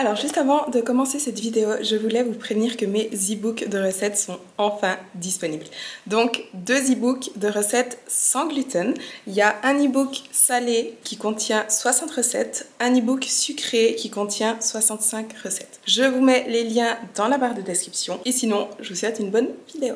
Alors juste avant de commencer cette vidéo, je voulais vous prévenir que mes e-books de recettes sont enfin disponibles. Donc 2 e-books de recettes sans gluten. Il y a un e-book salé qui contient 60 recettes, un e-book sucré qui contient 65 recettes. Je vous mets les liens dans la barre de description et sinon, je vous souhaite une bonne vidéo.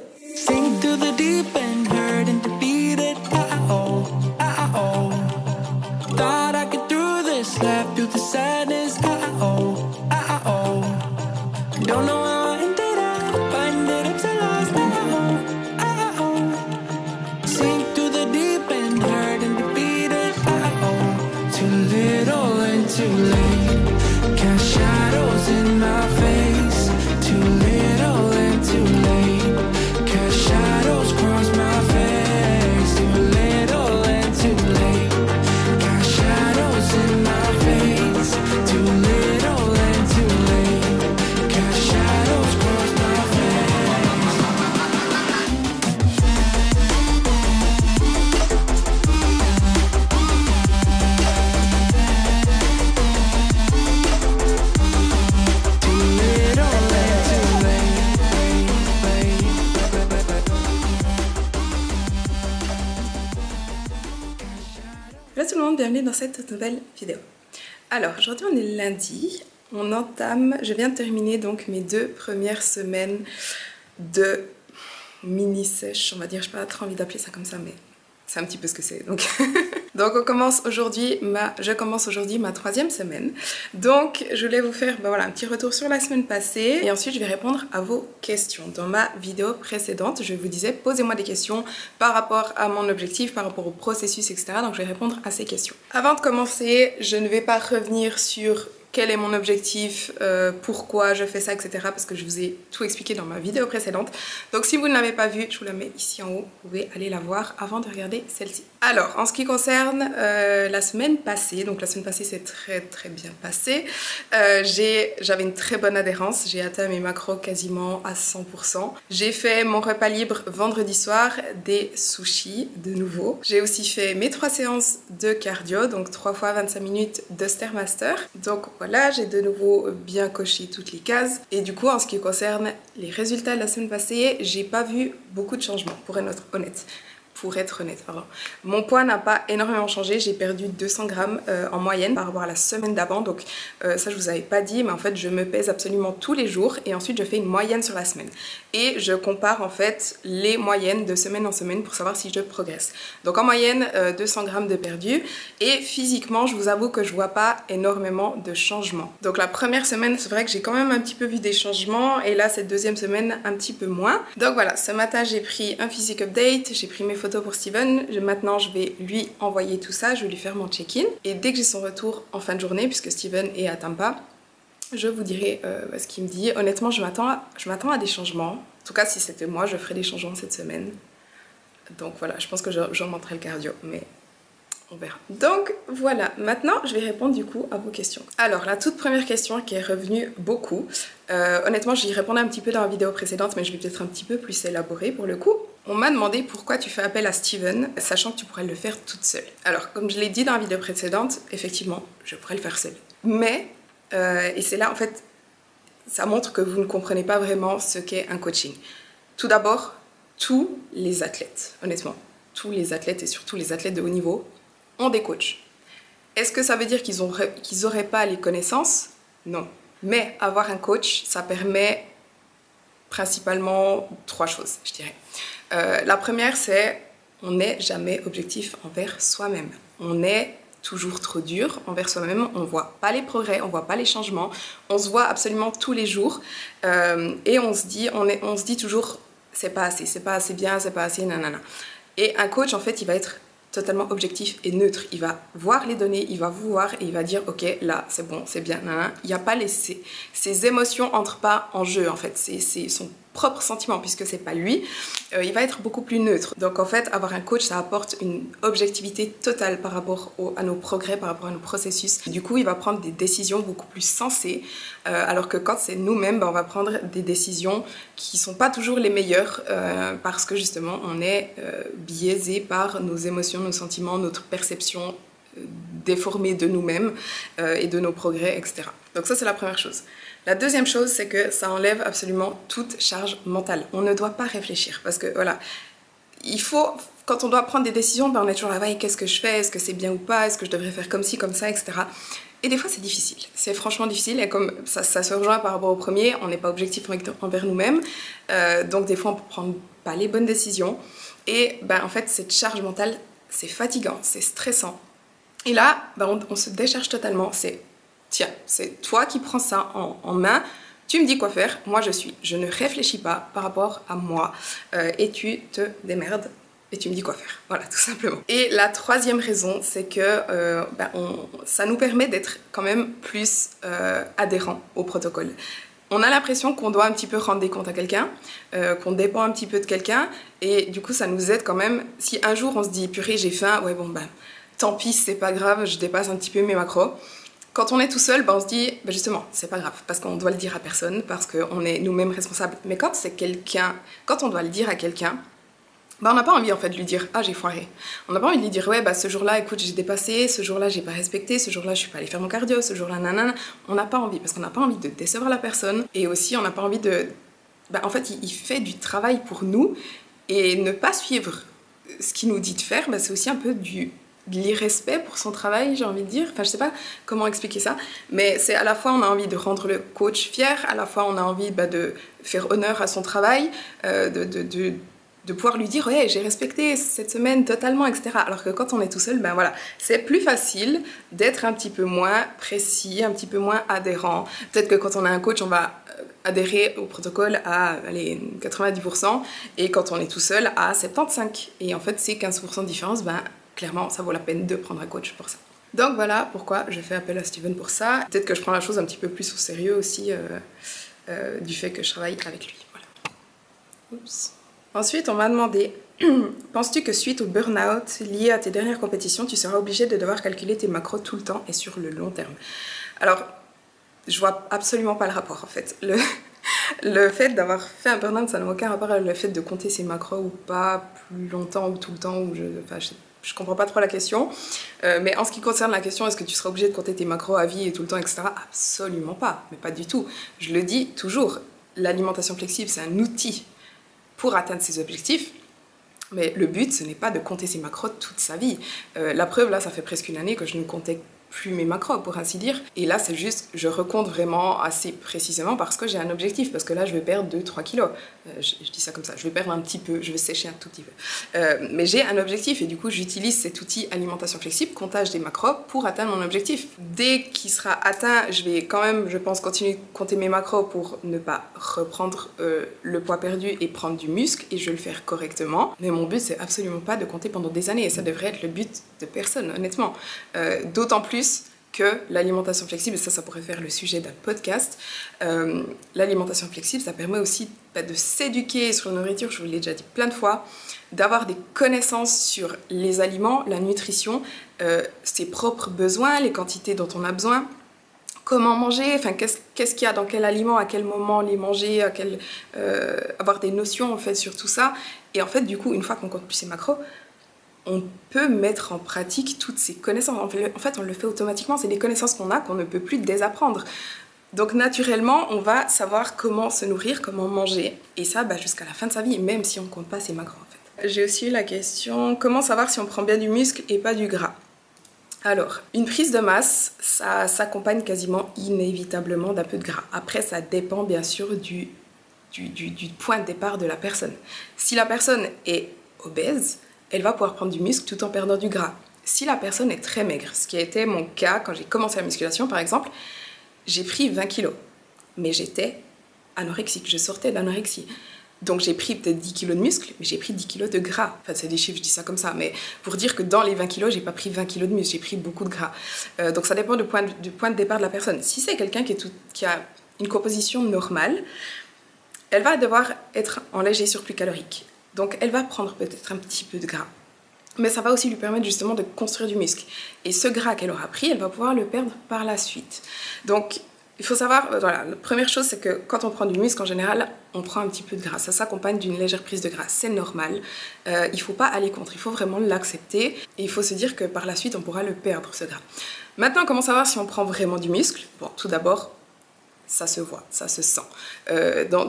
Hello tout le monde, bienvenue dans cette nouvelle vidéo. Alors aujourd'hui on est lundi, je viens de terminer donc mes 2 premières semaines de mini-sèche, on va dire, je n'ai pas trop envie d'appeler ça comme ça mais c'est un petit peu ce que c'est donc. Donc je commence aujourd'hui ma 3e semaine. Donc je voulais vous faire voilà, un petit retour sur la semaine passée et ensuite je vais répondre à vos questions. Dans ma vidéo précédente, je vous disais posez-moi des questions par rapport à mon objectif, par rapport au processus, etc. Donc je vais répondre à ces questions. Avant de commencer, je ne vais pas revenir sur quel est mon objectif, pourquoi je fais ça, etc. parce que je vous ai tout expliqué dans ma vidéo précédente. Donc si vous ne l'avez pas vue, je vous la mets ici en haut, vous pouvez aller la voir avant de regarder celle-ci. Alors, en ce qui concerne la semaine passée, donc la semaine passée c'est très bien passé. J'avais une très bonne adhérence, j'ai atteint mes macros quasiment à 100%. J'ai fait mon repas libre vendredi soir, des sushis de nouveau. J'ai aussi fait mes 3 séances de cardio, donc 3 fois 25 minutes de Stairmaster. Donc voilà, j'ai de nouveau bien coché toutes les cases. Et du coup, en ce qui concerne les résultats de la semaine passée, j'ai pas vu beaucoup de changements, pour être honnête. Mon poids n'a pas énormément changé, j'ai perdu 200 grammes en moyenne par rapport à la semaine d'avant, donc ça je vous avais pas dit, mais en fait je me pèse absolument tous les jours et ensuite je fais une moyenne sur la semaine. Et je compare en fait les moyennes de semaine en semaine pour savoir si je progresse. Donc en moyenne 200 grammes de perdu et physiquement je vous avoue que je vois pas énormément de changements. Donc la première semaine c'est vrai que j'ai quand même un petit peu vu des changements et là cette deuxième semaine un petit peu moins. Donc voilà, ce matin j'ai pris un physique update, j'ai pris mes photos pour Steven. Maintenant je vais lui envoyer tout ça, je vais lui faire mon check-in et dès que j'ai son retour en fin de journée, puisque Steven est à Tampa, je vous dirai ce qu'il me dit. Honnêtement je m'attends à des changements, en tout cas si c'était moi je ferais des changements cette semaine. Donc voilà, je pense que j'augmenterai le cardio mais on verra. Donc voilà, maintenant je vais répondre du coup à vos questions. Alors la toute première question qui est revenue beaucoup, honnêtement j'y répondais un petit peu dans la vidéo précédente mais je vais peut-être un petit peu plus élaborer pour le coup. On m'a demandé pourquoi tu fais appel à Steven, sachant que tu pourrais le faire toute seule. Alors, comme je l'ai dit dans la vidéo précédente, effectivement, je pourrais le faire seule. Mais, et c'est là en fait, ça montre que vous ne comprenez pas vraiment ce qu'est un coaching. Tout d'abord, tous les athlètes, honnêtement, tous les athlètes et surtout les athlètes de haut niveau ont des coachs. Est-ce que ça veut dire qu'ils n'auraient pas les connaissances? Non. Mais avoir un coach, ça permet principalement 3 choses, je dirais. La première, c'est on n'est jamais objectif envers soi-même. On est toujours trop dur envers soi-même, on ne voit pas les progrès, on ne voit pas les changements, on se voit absolument tous les jours et on se dit toujours c'est pas assez bien, c'est pas assez nanana. Et un coach, en fait, il va être totalement objectif et neutre. Il va voir les données, il va vous voir et il va dire ok, là c'est bon, c'est bien, nanana. Il n'y a pas ces émotions entrent pas en jeu en fait, c'est son propre sentiment puisque c'est pas lui, il va être beaucoup plus neutre. Donc en fait avoir un coach ça apporte une objectivité totale par rapport à nos progrès, par rapport à nos processus. Du coup il va prendre des décisions beaucoup plus sensées alors que quand c'est nous-mêmes on va prendre des décisions qui sont pas toujours les meilleures parce que justement on est biaisé par nos émotions, nos sentiments, notre perception déformés de nous-mêmes et de nos progrès, etc. Donc ça, c'est la première chose. La deuxième chose, c'est que ça enlève absolument toute charge mentale. On ne doit pas réfléchir parce que voilà, il faut, quand on doit prendre des décisions, ben on est toujours là, ouais, qu'est-ce que je fais, est-ce que c'est bien ou pas, est-ce que je devrais faire comme ci, comme ça, etc. Et des fois c'est difficile, c'est franchement difficile, et comme ça se rejoint par rapport au premier, on n'est pas objectif envers nous-mêmes, donc des fois on peut prendre pas les bonnes décisions, et ben en fait cette charge mentale, c'est fatigant, c'est stressant. Et là, ben on se décharge totalement, tiens, c'est toi qui prends ça en main, tu me dis quoi faire, moi je ne réfléchis pas par rapport à moi, et tu te démerdes et tu me dis quoi faire, voilà, tout simplement. Et la troisième raison, c'est que ça nous permet d'être quand même plus adhérents au protocole. On a l'impression qu'on doit un petit peu rendre des comptes à quelqu'un, qu'on dépend un petit peu de quelqu'un, et du coup ça nous aide quand même. Si un jour on se dit purée j'ai faim, ouais bon ben tant pis, c'est pas grave, je dépasse un petit peu mes macros. Quand on est tout seul, on se dit, justement, c'est pas grave, parce qu'on doit le dire à personne, parce qu'on est nous-mêmes responsables. Mais quand c'est quelqu'un, quand on doit le dire à quelqu'un, on n'a pas envie en fait de lui dire, ah j'ai foiré. On n'a pas envie de lui dire, ouais, ce jour-là, écoute, j'ai dépassé, ce jour-là, j'ai pas respecté, ce jour-là, je suis pas allée faire mon cardio, ce jour-là, nanana. On n'a pas envie, parce qu'on n'a pas envie de décevoir la personne, et aussi on n'a pas envie de. En fait, il fait du travail pour nous, et ne pas suivre ce qu'il nous dit de faire, c'est aussi un peu de l'irrespect pour son travail, j'ai envie de dire. Enfin, je sais pas comment expliquer ça, mais c'est à la fois on a envie de rendre le coach fier, à la fois on a envie de faire honneur à son travail, de pouvoir lui dire ouais j'ai respecté cette semaine totalement, etc. Alors que quand on est tout seul, voilà, c'est plus facile d'être un petit peu moins précis, un petit peu moins adhérent. Peut-être que quand on a un coach, on va adhérer au protocole à allez, 90%, et quand on est tout seul à 75%. Et en fait, ces 15% de différence, clairement, ça vaut la peine de prendre un coach pour ça. Donc voilà pourquoi je fais appel à Steven pour ça. Peut-être que je prends la chose un petit peu plus au sérieux aussi du fait que je travaille avec lui. Voilà. Oups. Ensuite, on m'a demandé, penses-tu que suite au burn-out lié à tes dernières compétitions, tu seras obligé de devoir calculer tes macros tout le temps et sur le long terme? Alors, je vois absolument pas le rapport en fait. Le fait d'avoir fait un burn-out, ça n'a aucun rapport avec le fait de compter ses macros ou pas plus longtemps ou tout le temps. Je comprends pas trop la question. Mais en ce qui concerne la question, est-ce que tu seras obligé de compter tes macros à vie et tout le temps, etc. Absolument pas, mais pas du tout. Je le dis toujours, l'alimentation flexible, c'est un outil pour atteindre ses objectifs. Mais le but, ce n'est pas de compter ses macros toute sa vie. La preuve, là, ça fait presque une année que je ne comptais plus mes macros, pour ainsi dire. Et là, c'est juste, je recompte vraiment assez précisément parce que j'ai un objectif. Parce que là, je vais perdre 2-3 kilos. Je dis ça comme ça, je vais perdre un petit peu, je vais sécher un tout petit peu. Mais j'ai un objectif et du coup, j'utilise cet outil alimentation flexible, comptage des macros, pour atteindre mon objectif. Dès qu'il sera atteint, je vais quand même, je pense, continuer de compter mes macros pour ne pas reprendre le poids perdu et prendre du muscle, et je vais le faire correctement. Mais mon but, c'est absolument pas de compter pendant des années, et ça devrait être le but de personne, honnêtement. D'autant plus que l'alimentation flexible, et ça pourrait faire le sujet d'un podcast, l'alimentation flexible, ça permet aussi de s'éduquer sur la nourriture, je vous l'ai déjà dit plein de fois, d'avoir des connaissances sur les aliments, la nutrition, ses propres besoins, les quantités dont on a besoin, comment manger, enfin qu'est-ce qu'il y a dans quel aliment, à quel moment les manger, avoir des notions en fait sur tout ça. Et en fait, du coup, une fois qu'on compte plus ses macros, on peut mettre en pratique toutes ces connaissances. En fait, on le fait automatiquement. C'est des connaissances qu'on a, qu'on ne peut plus désapprendre. Donc, naturellement, on va savoir comment se nourrir, comment manger. Et ça, jusqu'à la fin de sa vie, même si on ne compte pas ses macros, en fait. J'ai aussi eu la question, comment savoir si on prend bien du muscle et pas du gras? Alors, une prise de masse, ça s'accompagne quasiment inévitablement d'un peu de gras. Après, ça dépend bien sûr du point de départ de la personne. Si la personne est obèse, elle va pouvoir prendre du muscle tout en perdant du gras. Si la personne est très maigre, ce qui a été mon cas quand j'ai commencé la musculation par exemple, j'ai pris 20 kilos, mais j'étais anorexique, je sortais d'anorexie. Donc j'ai pris peut-être 10 kilos de muscle, mais j'ai pris 10 kilos de gras. Enfin, c'est des chiffres, je dis ça comme ça, mais pour dire que dans les 20 kilos, j'ai pas pris 20 kilos de muscle, j'ai pris beaucoup de gras. Donc ça dépend du point de départ de la personne. Si c'est quelqu'un qui a une composition normale, elle va devoir être en léger surplus calorique. Donc elle va prendre peut-être un petit peu de gras. Mais ça va aussi lui permettre justement de construire du muscle. Et ce gras qu'elle aura pris, elle va pouvoir le perdre par la suite. Donc Il faut savoir, voilà, la première chose c'est que quand on prend du muscle en général, on prend un petit peu de gras. Ça s'accompagne d'une légère prise de gras, c'est normal. Il ne faut pas aller contre, il faut vraiment l'accepter. Et il faut se dire que par la suite on pourra le perdre ce gras. Maintenant, comment savoir si on prend vraiment du muscle? Bon, tout d'abord, ça se voit, ça se sent.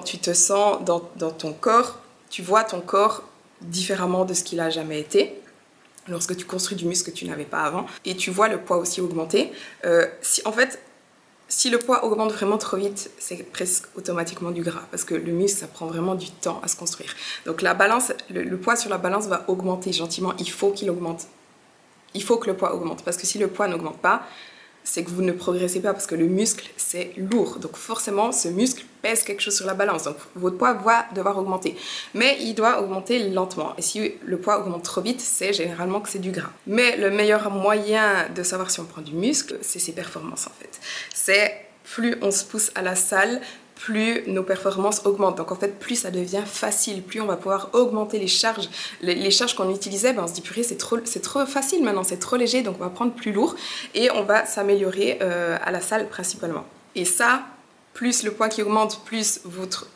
Tu te sens dans ton corps, tu vois ton corps différemment de ce qu'il a jamais été. Lorsque tu construis du muscle que tu n'avais pas avant. Et tu vois le poids aussi augmenter. En fait, si le poids augmente vraiment trop vite, c'est presque automatiquement du gras. Parce que le muscle, ça prend vraiment du temps à se construire. Donc la balance, le poids sur la balance va augmenter gentiment. Il faut qu'il augmente. Il faut que le poids augmente. Parce que si le poids n'augmente pas, c'est que vous ne progressez pas. Parce que le muscle, c'est lourd. Donc forcément, ce muscle pèse quelque chose sur la balance. Donc votre poids va devoir augmenter. Mais il doit augmenter lentement. Et si le poids augmente trop vite, c'est généralement que c'est du gras. Mais le meilleur moyen de savoir si on prend du muscle, c'est ses performances en fait. C'est plus on se pousse à la salle, plus nos performances augmentent. Donc en fait, plus ça devient facile, plus on va pouvoir augmenter les charges. Les charges qu'on utilisait, ben, on se dit purée, c'est trop facile maintenant, c'est trop léger, donc on va prendre plus lourd et on va s'améliorer à la salle principalement. Et ça, plus le poids qui augmente, plus votre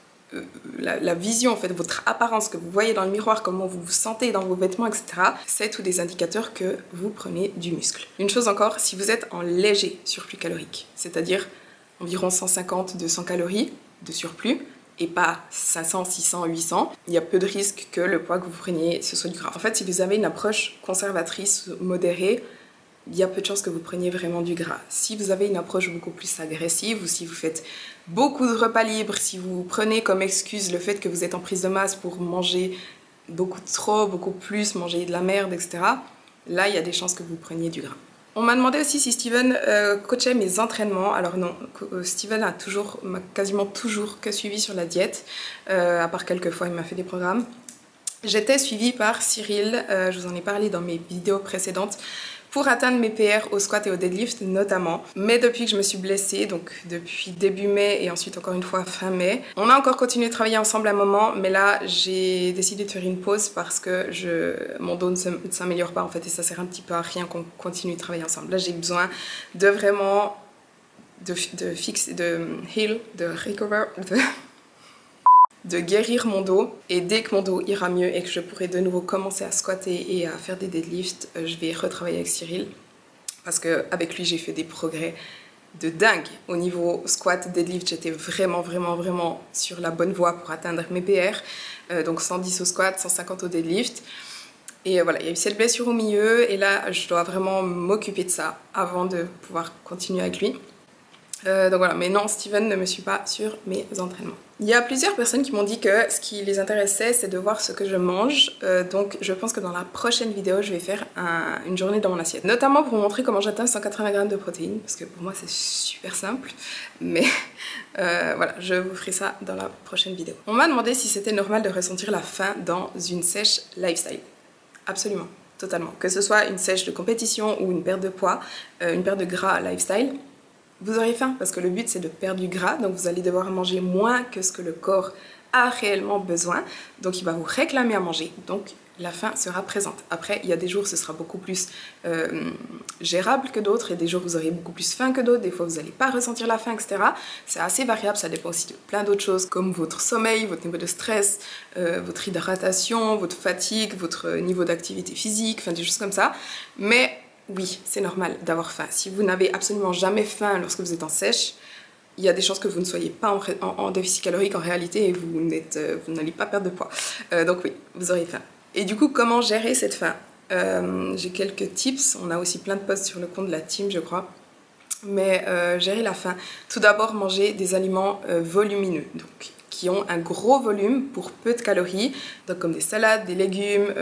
la vision, en fait, votre apparence que vous voyez dans le miroir, comment vous vous sentez dans vos vêtements, etc. C'est tous des indicateurs que vous prenez du muscle. Une chose encore, si vous êtes en léger surplus calorique, c'est-à-dire environ 150-200 calories de surplus, et pas 500, 600, 800, il y a peu de risque que le poids que vous preniez, ce soit du gras. En fait, si vous avez une approche conservatrice, modérée, il y a peu de chances que vous preniez vraiment du gras. Si vous avez une approche beaucoup plus agressive ou si vous faites beaucoup de repas libres, si vous prenez comme excuse le fait que vous êtes en prise de masse pour manger beaucoup trop, beaucoup plus, manger de la merde, etc., là, il y a des chances que vous preniez du gras. On m'a demandé aussi si Steven coachait mes entraînements. Alors non, Steven m'a quasiment toujours que suivi sur la diète, à part quelques fois il m'a fait des programmes. J'étais suivie par Cyril, je vous en ai parlé dans mes vidéos précédentes, pour atteindre mes PR au squat et au deadlift notamment. Mais depuis que je me suis blessée, donc depuis début mai et ensuite encore une fois fin mai, on a encore continué de travailler ensemble un moment, mais là j'ai décidé de faire une pause parce que mon dos ne s'améliore pas en fait et ça sert un petit peu à rien qu'on continue de travailler ensemble. Là j'ai besoin de vraiment de heal, de recover, de guérir mon dos, et dès que mon dos ira mieux et que je pourrai de nouveau commencer à squatter et à faire des deadlifts, je vais retravailler avec Cyril parce qu'avec lui j'ai fait des progrès de dingue. Au niveau squat, deadlift, j'étais vraiment sur la bonne voie pour atteindre mes PR, donc 110 au squat, 150 au deadlift. Et voilà, il y a eu cette blessure au milieu et là je dois vraiment m'occuper de ça avant de pouvoir continuer avec lui. Donc voilà, mais non, Steven ne me suit pas sur mes entraînements. Il y a plusieurs personnes qui m'ont dit que ce qui les intéressait, c'est de voir ce que je mange. Donc je pense que dans la prochaine vidéo, je vais faire une journée dans mon assiette. Notamment pour vous montrer comment j'atteins 180 grammes de protéines. Parce que pour moi, c'est super simple. Mais voilà, je vous ferai ça dans la prochaine vidéo. On m'a demandé si c'était normal de ressentir la faim dans une sèche lifestyle. Absolument, totalement. Que ce soit une sèche de compétition ou une perte de poids, une perte de gras lifestyle, vous aurez faim parce que le but c'est de perdre du gras, donc vous allez devoir manger moins que ce que le corps a réellement besoin, donc il va vous réclamer à manger, donc la faim sera présente. Après, il y a des jours ce sera beaucoup plus gérable que d'autres, et des jours vous aurez beaucoup plus faim que d'autres, des fois vous n'allez pas ressentir la faim, etc. C'est assez variable, ça dépend aussi de plein d'autres choses comme votre sommeil, votre niveau de stress, votre hydratation, votre fatigue, votre niveau d'activité physique, enfin des choses comme ça, mais oui, c'est normal d'avoir faim. Si vous n'avez absolument jamais faim lorsque vous êtes en sèche, il y a des chances que vous ne soyez pas en déficit calorique en réalité et vous n'allez pas perdre de poids. Donc oui, vous aurez faim. Et du coup, comment gérer cette faim? J'ai quelques tips. On a aussi plein de posts sur le compte de la team, je crois. Mais gérer la faim. Tout d'abord, manger des aliments volumineux, donc qui ont un gros volume pour peu de calories, donc comme des salades, des légumes,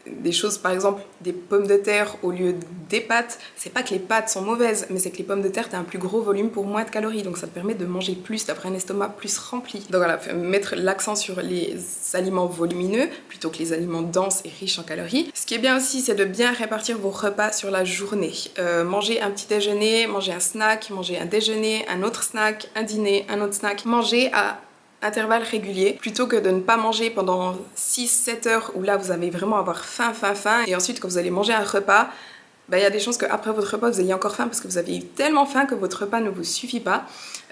des choses, par exemple des pommes de terre au lieu des pâtes. C'est pas que les pâtes sont mauvaises, mais c'est que les pommes de terre t'as un plus gros volume pour moins de calories, donc ça te permet de manger plus, d'avoir un estomac plus rempli. Donc voilà, mettre l'accent sur les aliments volumineux plutôt que les aliments denses et riches en calories. Ce qui est bien aussi, c'est de bien répartir vos repas sur la journée. Manger un petit déjeuner, manger un snack, manger un déjeuner, un autre snack, un dîner, un autre snack. Manger à intervalles réguliers, plutôt que de ne pas manger pendant 6-7 heures où là vous allez vraiment avoir faim, et ensuite quand vous allez manger un repas, bah, y a des chances qu'après votre repas, vous ayez encore faim parce que vous avez eu tellement faim que votre repas ne vous suffit pas.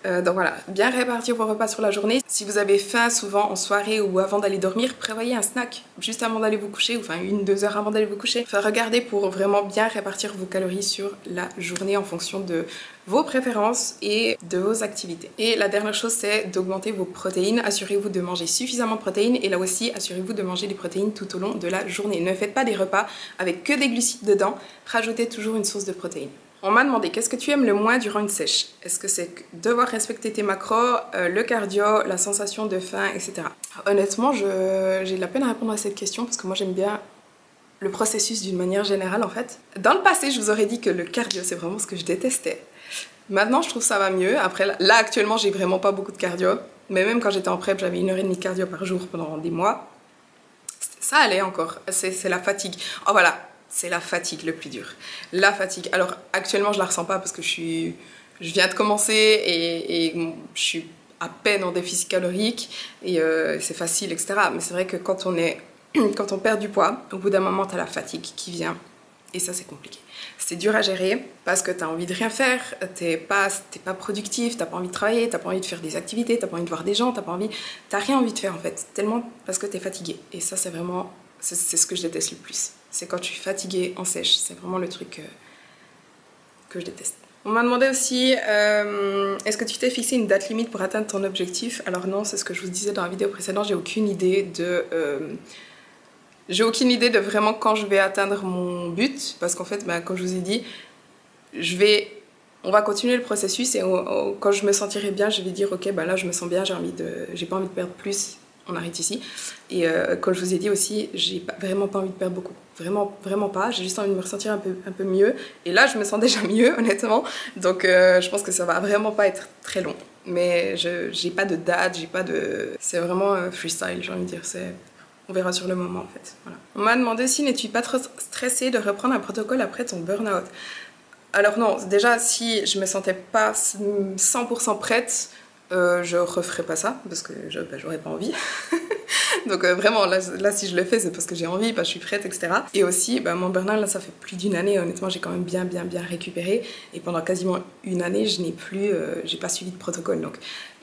Donc voilà, bien répartir vos repas sur la journée. Si vous avez faim souvent en soirée ou avant d'aller dormir, prévoyez un snack juste avant d'aller vous coucher, ou enfin 1-2 heures avant d'aller vous coucher. Enfin, regardez pour vraiment bien répartir vos calories sur la journée en fonction de vos préférences et de vos activités. Et la dernière chose, c'est d'augmenter vos protéines. Assurez-vous de manger suffisamment de protéines et là aussi, assurez-vous de manger des protéines tout au long de la journée. Ne faites pas des repas avec que des glucides dedans, rajoutez toujours une source de protéines. On m'a demandé qu'est-ce que tu aimes le moins durant une sèche? Est-ce que c'est devoir respecter tes macros, le cardio, la sensation de faim, etc. Honnêtement, j'ai de la peine à répondre à cette question parce que moi j'aime bien le processus d'une manière générale en fait. Dans le passé, je vous aurais dit que le cardio c'est vraiment ce que je détestais. Maintenant, je trouve ça va mieux. Après, là actuellement, j'ai vraiment pas beaucoup de cardio. Mais même quand j'étais en prep, j'avais 1h30 de cardio par jour pendant des mois. Ça allait encore. C'est la fatigue. Oh voilà. C'est la fatigue le plus dur. La fatigue. Alors actuellement je la ressens pas parce que je viens de commencer et je suis à peine en déficit calorique et c'est facile, etc. Mais c'est vrai que quand on perd du poids, au bout d'un moment t'as la fatigue qui vient et ça c'est compliqué. C'est dur à gérer parce que t'as envie de rien faire, t'es pas productif, t'as pas envie de travailler, t'as pas envie de faire des activités, t'as pas envie de voir des gens, t'as rien envie de faire en fait, tellement parce que t'es fatigué. Et ça c'est vraiment, c'est ce que je déteste le plus. C'est quand je suis fatiguée en sèche, c'est vraiment le truc que je déteste. On m'a demandé aussi, est-ce que tu t'es fixé une date limite pour atteindre ton objectif? Alors non, c'est ce que je vous disais dans la vidéo précédente, j'ai aucune idée de vraiment quand je vais atteindre mon but, parce qu'en fait, bah, comme je vous ai dit, on va continuer le processus et quand je me sentirai bien, je vais dire ok, bah là je me sens bien, j'ai pas envie de perdre plus. On arrête ici. Et comme je vous ai dit aussi, j'ai vraiment pas envie de perdre beaucoup. Vraiment pas. J'ai juste envie de me ressentir un peu mieux. Et là, je me sens déjà mieux, honnêtement. Donc, je pense que ça va vraiment pas être très long. Mais j'ai pas de date, c'est vraiment freestyle, j'ai envie de dire. On verra sur le moment, en fait. Voilà. On m'a demandé si n'es-tu pas trop stressée de reprendre un protocole après ton burn-out. Alors non, déjà, si je me sentais pas 100% prête, je referai pas ça parce que j'aurais pas envie. Donc vraiment là si je le fais c'est parce que j'ai envie, parce que je suis prête, etc. Et aussi mon burn-out là ça fait plus d'1 année, honnêtement j'ai quand même bien récupéré et pendant quasiment 1 année j'ai pas suivi de protocole, donc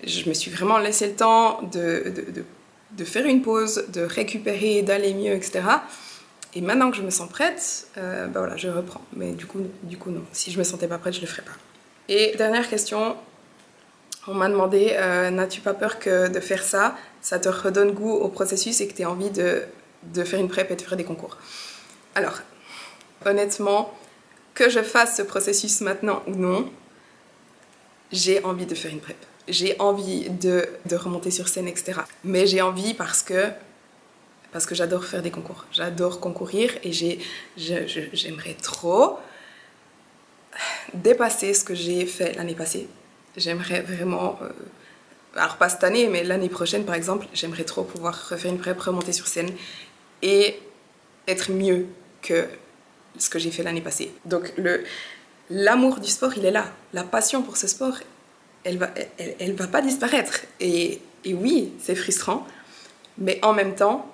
je me suis vraiment laissé le temps de faire une pause, de récupérer, d'aller mieux, etc. Et maintenant que je me sens prête, voilà, je reprends. Mais du coup non, si je me sentais pas prête je le ferais pas. Et dernière question. On m'a demandé, n'as-tu pas peur que de faire ça, ça te redonne goût au processus et que tu aies envie de faire une prep et de faire des concours? Alors, honnêtement, que je fasse ce processus maintenant ou non, j'ai envie de faire une prep. J'ai envie de remonter sur scène, etc. Mais j'ai envie parce que j'adore faire des concours. J'adore concourir et j'aimerais trop dépasser ce que j'ai fait l'année passée. J'aimerais vraiment, alors pas cette année, mais l'année prochaine par exemple, j'aimerais trop pouvoir refaire une prep, remonter sur scène et être mieux que ce que j'ai fait l'année passée. Donc l'amour du sport, il est là. La passion pour ce sport, elle va pas disparaître. Et oui, c'est frustrant, mais en même temps,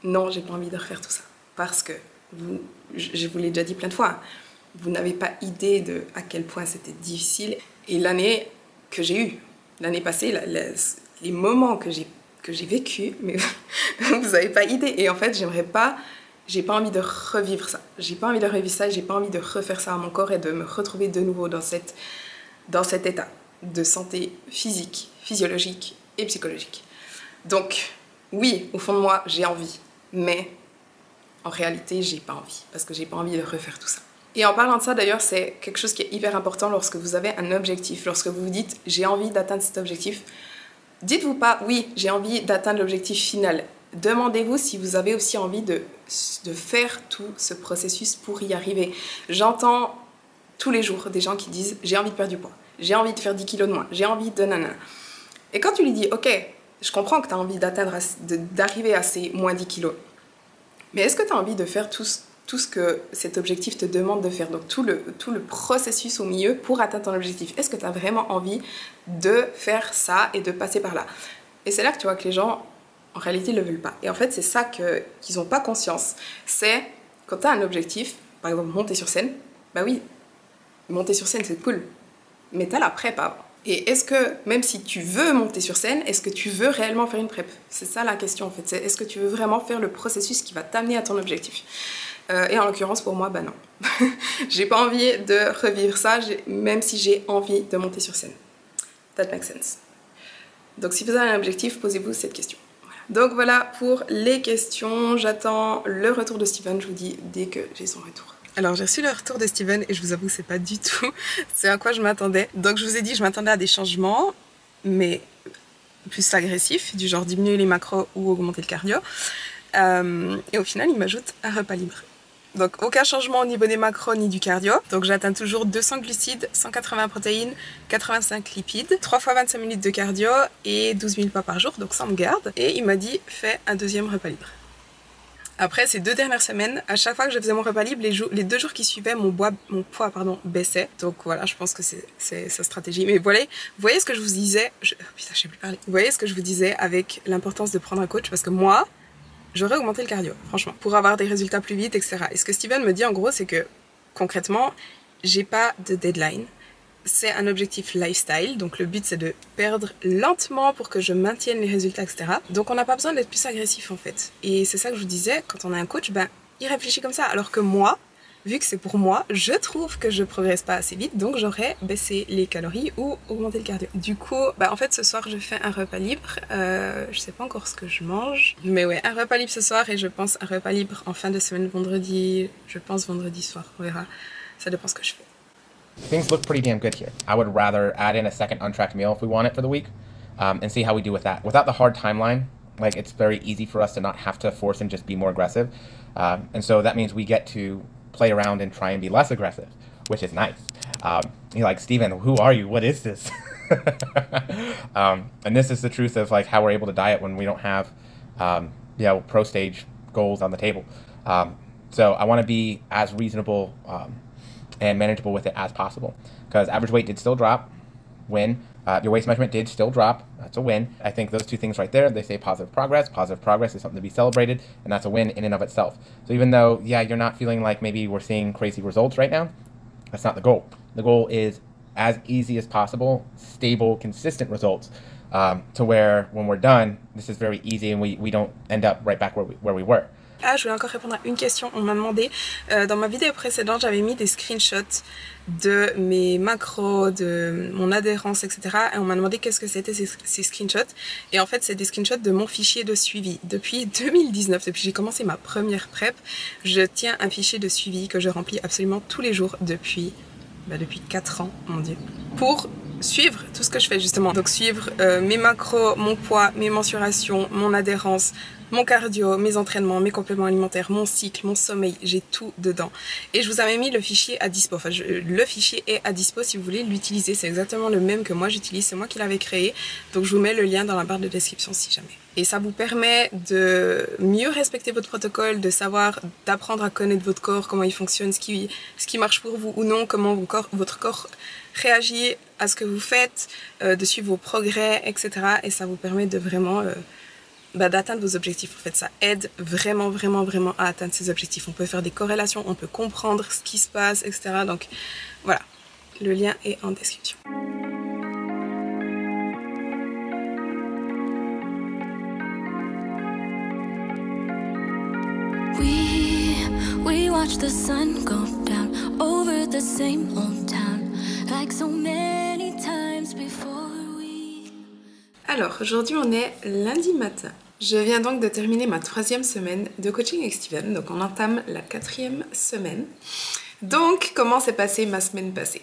non, j'ai pas envie de refaire tout ça. Parce que, je vous l'ai déjà dit plein de fois, vous n'avez pas idée de à quel point c'était difficile. Et l'année que j'ai eue, l'année passée, les moments que j'ai vécu, mais vous n'avez pas idée. Et en fait, j'ai pas envie de revivre ça. J'ai pas envie de revivre ça, j'ai pas envie de refaire ça à mon corps et de me retrouver de nouveau dans cet état de santé physique, physiologique et psychologique. Donc, oui, au fond de moi, j'ai envie, mais en réalité, j'ai pas envie, parce que j'ai pas envie de refaire tout ça. Et en parlant de ça, d'ailleurs, c'est quelque chose qui est hyper important lorsque vous avez un objectif, lorsque vous vous dites « j'ai envie d'atteindre cet objectif », dites-vous pas « oui, j'ai envie d'atteindre l'objectif final ». Demandez-vous si vous avez aussi envie de faire tout ce processus pour y arriver. J'entends tous les jours des gens qui disent « j'ai envie de perdre du poids, j'ai envie de faire 10 kilos de moins, j'ai envie de nanana ». Et quand tu lui dis « ok, je comprends que tu as envie d'arriver à ces moins 10 kilos, mais est-ce que tu as envie de faire tout ce que cet objectif te demande de faire, donc tout le processus au milieu pour atteindre ton objectif. Est-ce que tu as vraiment envie de faire ça et de passer par là? Et c'est là que tu vois que les gens, en réalité, ne le veulent pas. Et en fait, c'est ça qu'ils n'ont pas conscience. C'est quand tu as un objectif, par exemple monter sur scène, bah oui, monter sur scène c'est cool, mais t'as la prep avant. Et est-ce que, même si tu veux monter sur scène, est-ce que tu veux réellement faire une prep? C'est ça la question en fait, c'est est-ce que tu veux vraiment faire le processus qui va t'amener à ton objectif? Et en l'occurrence pour moi, bah non. J'ai pas envie de revivre ça, même si j'ai envie de monter sur scène. That makes sense. Donc si vous avez un objectif, posez-vous cette question. Donc voilà pour les questions, j'attends le retour de Steven, je vous dis dès que j'ai son retour. Alors j'ai reçu le retour de Steven et je vous avoue que c'est pas du tout ce à quoi je m'attendais. Donc je vous ai dit que je m'attendais à des changements, mais plus agressifs, du genre diminuer les macros ou augmenter le cardio. Et au final il m'ajoute un repas libre. Donc aucun changement au niveau des macros ni du cardio. Donc j'atteins toujours 200 glucides, 180 protéines, 85 lipides, 3 fois 25 minutes de cardio et 12 000 pas par jour, donc ça me garde. Et il m'a dit fais un deuxième repas libre. Après ces 2 dernières semaines, à chaque fois que je faisais mon repas libre, les 2 jours qui suivaient, mon poids baissait. Donc voilà, je pense que c'est sa stratégie. Mais vous voyez ce que je vous disais, putain, je sais plus parler. Vous voyez ce que je vous disais avec l'importance de prendre un coach, parce que moi, j'aurais augmenté le cardio, franchement, pour avoir des résultats plus vite, etc. Et ce que Steven me dit en gros, c'est que concrètement, j'ai pas de deadline. C'est un objectif lifestyle, donc le but c'est de perdre lentement pour que je maintienne les résultats, etc. Donc on n'a pas besoin d'être plus agressif en fait. Et c'est ça que je vous disais, quand on a un coach, ben, il réfléchit comme ça. Alors que moi, vu que c'est pour moi, je trouve que je progresse pas assez vite, donc j'aurais baissé les calories ou augmenté le cardio. Du coup, bah en fait ce soir je fais un repas libre, je sais pas encore ce que je mange, mais ouais, un repas libre ce soir et je pense un repas libre en fin de semaine vendredi, je pense vendredi soir, on verra, ça dépend ce que je fais. Things look pretty damn good here. I would rather add in a second untracked meal if we want it for the week, and see how we do with that. Without the hard timeline, like it's very easy for us to not have to force and just be more aggressive, and so that means we get to play around and try and be less aggressive, which is nice. You're like, Steven, who are you? What is this? And this is the truth of like how we're able to diet when we don't have, pro stage goals on the table. So I want to be as reasonable and manageable with it as possible, because average weight did still drop. Win. Your waist measurement did still drop. That's a win. I think those two things right there, they say positive progress. Positive progress is something to be celebrated, and that's a win in and of itself. So even though, yeah, you're not feeling like maybe we're seeing crazy results right now, that's not the goal. The goal is as easy as possible, stable, consistent results, to where when we're done, this is very easy and we don't end up right back where we were. Ah, je voulais encore répondre à une question. On m'a demandé, dans ma vidéo précédente, j'avais mis des screenshots de mes macros, de mon adhérence, etc. Et on m'a demandé qu'est-ce que c'était ces screenshots. Et en fait, c'est des screenshots de mon fichier de suivi. Depuis 2019, depuis que j'ai commencé ma première prep, je tiens un fichier de suivi que je remplis absolument tous les jours depuis 4 ans, mon Dieu. Pour suivre tout ce que je fais justement. Donc suivre mes macros, mon poids, mes mensurations, mon adhérence, mon cardio, mes entraînements, mes compléments alimentaires, mon cycle, mon sommeil, j'ai tout dedans. Et je vous avais mis le fichier à dispo. Enfin, le fichier est à dispo si vous voulez l'utiliser. C'est exactement le même que moi j'utilise, c'est moi qui l'avais créé. Donc je vous mets le lien dans la barre de description si jamais. Et ça vous permet de mieux respecter votre protocole, de savoir, d'apprendre à connaître votre corps, comment il fonctionne, ce qui marche pour vous ou non, comment votre corps réagit à ce que vous faites, de suivre vos progrès, etc. Et ça vous permet de vraiment d'atteindre vos objectifs. En fait, ça aide vraiment à atteindre ces objectifs. On peut faire des corrélations, on peut comprendre ce qui se passe, etc. Donc voilà, le lien est en description. We watch the sun go down over the same old town like so many times before we... Alors, aujourd'hui on est lundi matin. Je viens donc de terminer ma 3e semaine de coaching avec Steven, donc on entame la 4e semaine. Donc, comment s'est passée ma semaine passée?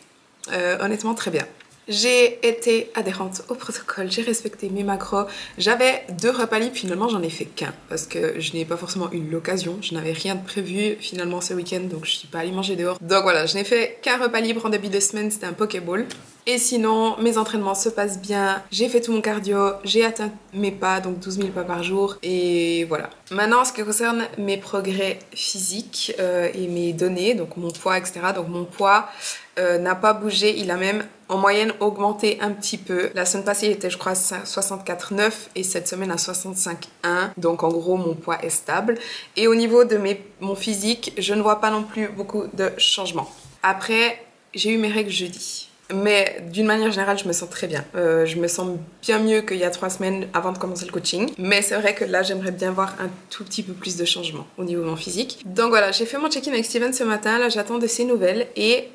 Honnêtement, très bien. J'ai été adhérente au protocole, j'ai respecté mes macros. J'avais 2 repas libres, finalement j'en ai fait qu'un parce que je n'ai pas forcément eu l'occasion. Je n'avais rien de prévu finalement ce week-end, donc je suis pas allée manger dehors. Donc voilà, je n'ai fait qu'un repas libre en début de semaine, c'était un Pokéball. Et sinon, mes entraînements se passent bien, j'ai fait tout mon cardio, j'ai atteint mes pas, donc 12 000 pas par jour, et voilà. Maintenant, en ce qui concerne mes progrès physiques et mes données, donc mon poids, etc. Donc mon poids n'a pas bougé, il a même en moyenne augmenté un petit peu. La semaine passée, il était je crois à 64,9 et cette semaine à 65,1. Donc en gros, mon poids est stable. Et au niveau de mon physique, je ne vois pas non plus beaucoup de changements. Après, j'ai eu mes règles jeudi. Mais d'une manière générale, je me sens très bien. Je me sens bien mieux qu'il y a 3 semaines avant de commencer le coaching. Mais c'est vrai que là, j'aimerais bien voir un tout petit peu plus de changement au niveau de mon physique. Donc voilà, j'ai fait mon check-in avec Steven ce matin. Là, j'attends de ses nouvelles. Et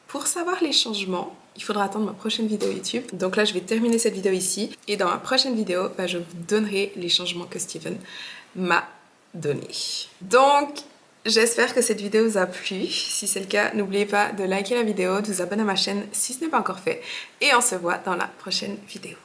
pour savoir les changements, il faudra attendre ma prochaine vidéo YouTube. Donc là, je vais terminer cette vidéo ici. Et dans ma prochaine vidéo, je vous donnerai les changements que Steven m'a donnés. Donc, j'espère que cette vidéo vous a plu. Si c'est le cas, n'oubliez pas de liker la vidéo, de vous abonner à ma chaîne si ce n'est pas encore fait. Et on se voit dans la prochaine vidéo.